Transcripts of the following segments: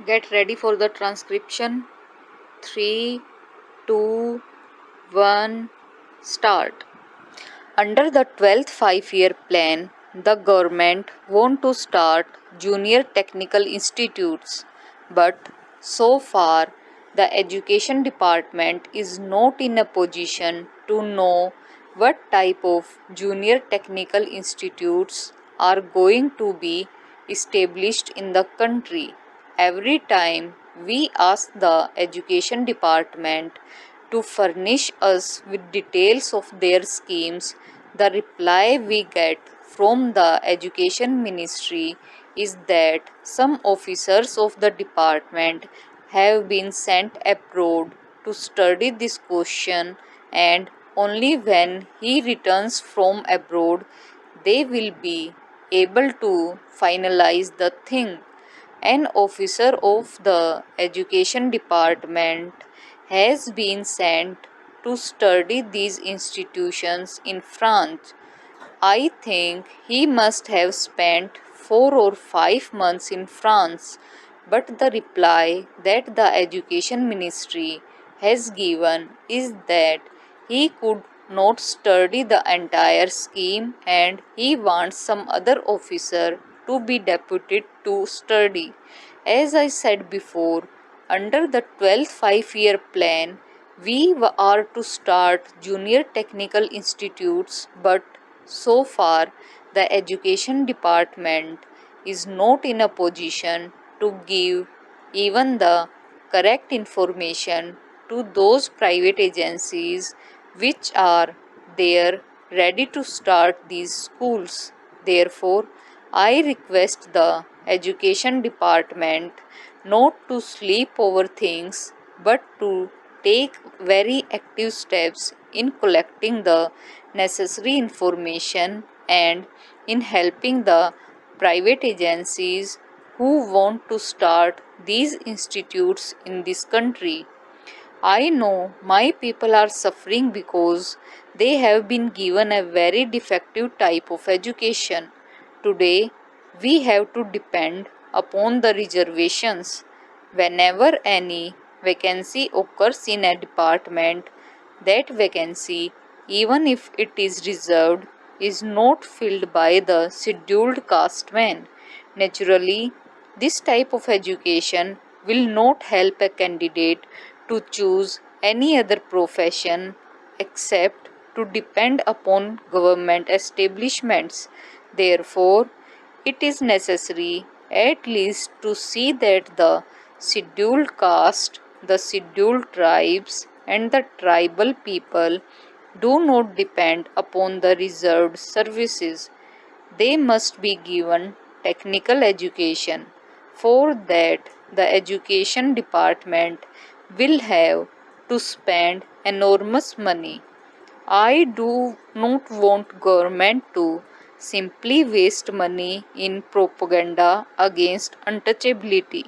Get ready for the transcription. 3, 2, 1, start. Under the 12th 5-year plan, the government want to start junior technical institutes, but so far the education department is not in a position to know what type of junior technical institutes are going to be established in the country. Every time we ask the education department to furnish us with details of their schemes, the reply we get from the Education Ministry is that some officers of the department have been sent abroad to study this question, and only when he returns from abroad they will be able to finalize the thing. An officer of the education department has been sent to study these institutions in France. I think he must have spent 4 or 5 months in France, but the reply that the Education Ministry has given is that he could not study the entire scheme and he wants some other officer to be deputed to study. As I said before, under the 12th 5-year plan, we are to start junior technical institutes, but so far the education department is not in a position to give even the correct information to those private agencies which are there ready to start these schools. Therefore, I request the education department not to sleep over things but to take very active steps in collecting the necessary information and in helping the private agencies who want to start these institutes in this country. I know my people are suffering because they have been given a very defective type of education. Today, we have to depend upon the reservations. Whenever any vacancy occurs in a department, that vacancy, even if it is reserved, is not filled by the scheduled caste man. Naturally, this type of education will not help a candidate to choose any other profession except to depend upon government establishments. Therefore, it is necessary at least to see that the scheduled caste, the scheduled tribes, and the tribal people do not depend upon the reserved services. They must be given technical education. For that, the education department will have to spend enormous money. I do not want government to simply waste money in propaganda against untouchability.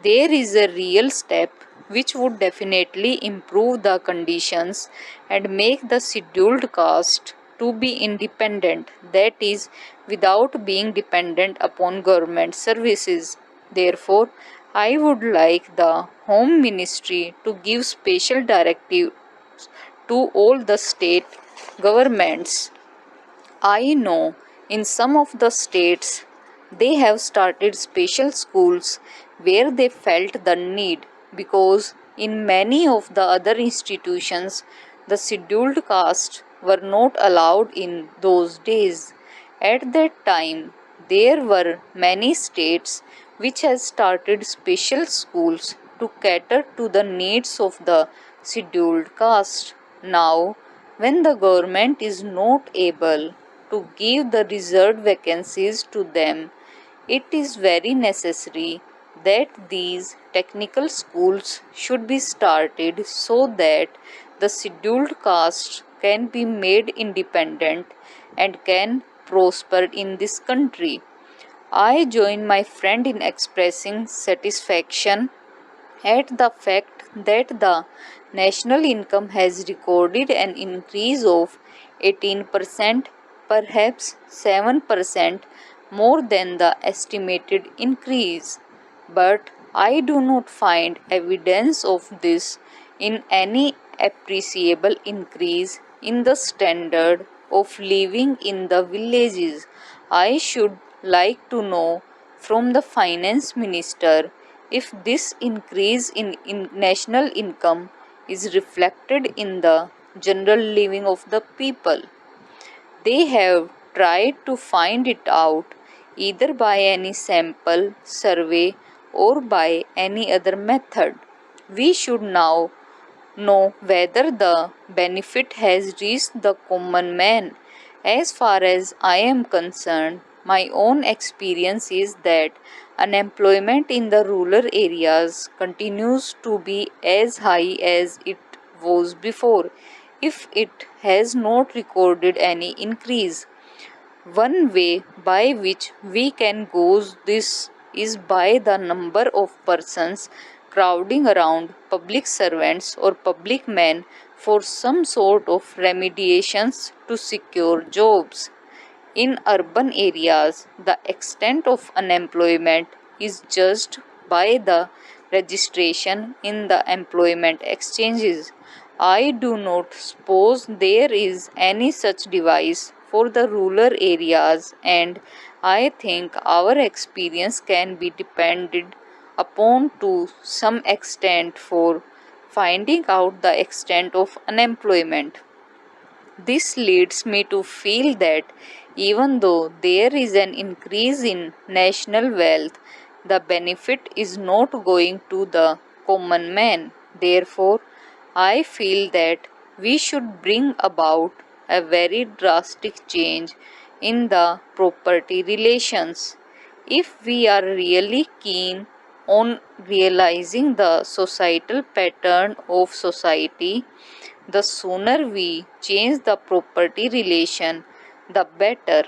There is a real step which would definitely improve the conditions and make the scheduled caste to be independent, that is, without being dependent upon government services. Therefore, I would like the Home Ministry to give special directives to all the state governments. I know in some of the states they have started special schools where they felt the need, because in many of the other institutions the scheduled caste were not allowed in those days. At that time there were many states which had started special schools to cater to the needs of the scheduled caste. Now, when the government is not able to give the reserved vacancies to them, it is very necessary that these technical schools should be started so that the scheduled caste can be made independent and can prosper in this country. I join my friend in expressing satisfaction at the fact that the national income has recorded an increase of 18%, perhaps 7% more than the estimated increase. But I do not find evidence of this in any appreciable increase in the standard of living in the villages. I should like to know from the finance minister if this increase in national income is reflected in the general living of the people. They have tried to find it out either by any sample survey or by any other method. We should now know whether the benefit has reached the common man. As far as I am concerned, my own experience is that unemployment in the rural areas continues to be as high as it was before, if it has not recorded any increase. One way by which we can gauge this is by the number of persons crowding around public servants or public men for some sort of remediations to secure jobs. In urban areas, the extent of unemployment is judged by the registration in the employment exchanges. I do not suppose there is any such device for the rural areas, and I think our experience can be depended upon to some extent for finding out the extent of unemployment. This leads me to feel that even though there is an increase in national wealth, the benefit is not going to the common man. Therefore, I feel that we should bring about a very drastic change in the property relations. If we are really keen on realizing the societal pattern of society, the sooner we change the property relation, the better.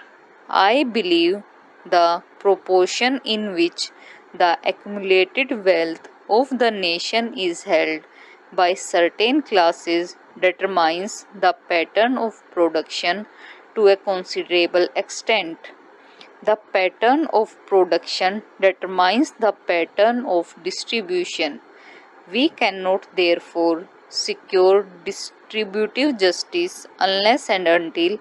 I believe the proportion in which the accumulated wealth of the nation is held by certain classes determines the pattern of production to a considerable extent. The pattern of production determines the pattern of distribution. We cannot therefore secure distributive justice unless and until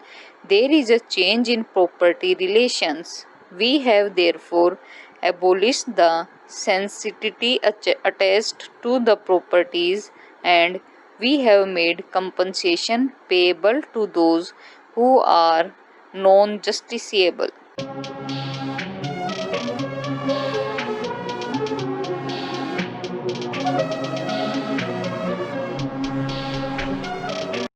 there is a change in property relations. We have therefore abolished the sensitivity attached to the properties, and we have made compensation payable to those who are non justiciable.